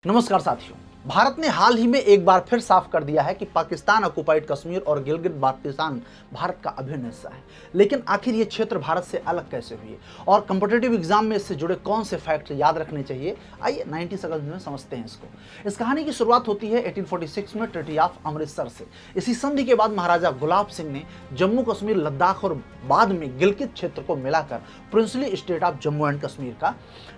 नमस्कार साथियों। भारत ने हाल ही में एक बार फिर साफ कर दिया है कि पाकिस्तान ऑक्युपाइड कश्मीर और गिलगित बाल्टिस्तान भारत का अभिन्न हिस्सा है। लेकिन आखिर ये क्षेत्र भारत से अलग कैसे हुए और कॉम्पिटिटिव एग्जाम में इससे जुड़े कौन से फैक्ट याद रखने चाहिए, आइए 90 सेकंड में समझते हैं इसको। इस कहानी की शुरुआत होती है 1846 में ट्रीटी ऑफ अमृतसर से। इसी संधि के बाद महाराजा गुलाब सिंह ने जम्मू कश्मीर, लद्दाख और बाद में गिलगित क्षेत्र को मिलाकर princely state of Jammu and Kashmir का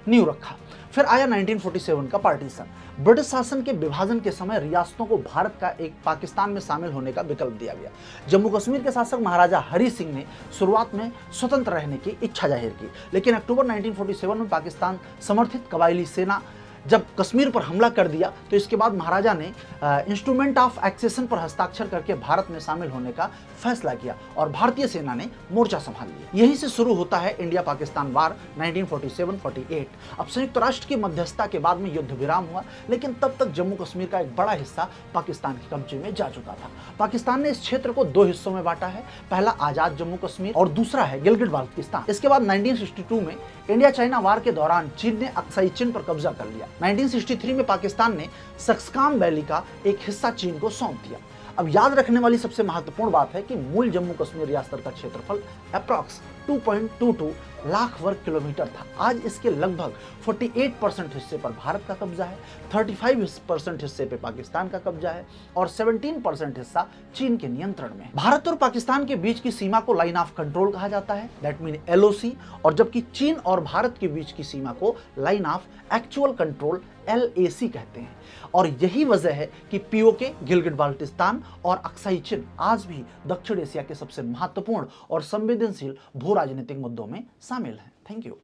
नींव रखा। फिर आया 1947 का पार्टीशन। ब्रिटिश शासन के विभाजन के समय रियासतों को भारत का एक पाकिस्तान में शामिल होने का विकल्प दिया गया। जम्मू कश्मीर के शासक महाराजा हरि सिंह ने शुरुआत में स्वतंत्र रहने की इच्छा जाहिर की, लेकिन अक्टूबर 1947 में पाकिस्तान समर्थित कबायली सेना जब कश्मीर पर हमला कर दिया तो इसके बाद महाराजा ने इंस्ट्रूमेंट ऑफ एक्सेशन पर हस्ताक्षर करके भारत में शामिल होने का फैसला किया और भारतीय सेना ने मोर्चा संभाल लिया। यहीं से शुरू होता है इंडिया पाकिस्तान वार 1947-48। अब संयुक्त राष्ट्र की मध्यस्थता के बाद में युद्ध विराम हुआ, लेकिन तब तक जम्मू कश्मीर का एक बड़ा हिस्सा पाकिस्तान के कब्जे में जा चुका था। पाकिस्तान ने इस क्षेत्र को दो हिस्सों में बांटा है, पहला आजाद जम्मू कश्मीर और दूसरा है गिलगित बाल्टिस्तान। इसके बाद 1962 में इंडिया चाइना वार के दौरान चीन ने अक्साई चिन पर कब्जा कर लिया। 1963 में पाकिस्तान ने सक्सकाम वैली का एक हिस्सा चीन को सौंप दिया। अब याद रखने वाली सबसे महत्वपूर्ण बात है कि मूल जम्मू कश्मीर रियासत का क्षेत्रफल अप्रॉक्स 2.22 लाख वर्ग किलोमीटर था। आज इसके लगभग 48% हिस्से पर भारत का कब्जा है, 35% हिस्से पे पाकिस्तान का कब्जा है और 17% हिस्सा चीन के नियंत्रण में है। भारत और पाकिस्तान के बीच की सीमा को लाइन ऑफ कंट्रोल कहा जाता है, दैट मीन LOC, और जबकि चीन और भारत के बीच की सीमा को line of actual control LAC कहते हैं। और यही वजह है कि POK, गिलगित बाल्टिस्तान और अक्साई चिन आज भी दक्षिण एशिया के सबसे महत्वपूर्ण और संवेदनशील भू राजनीतिक मुद्दों में शामिल हैं। Thank you.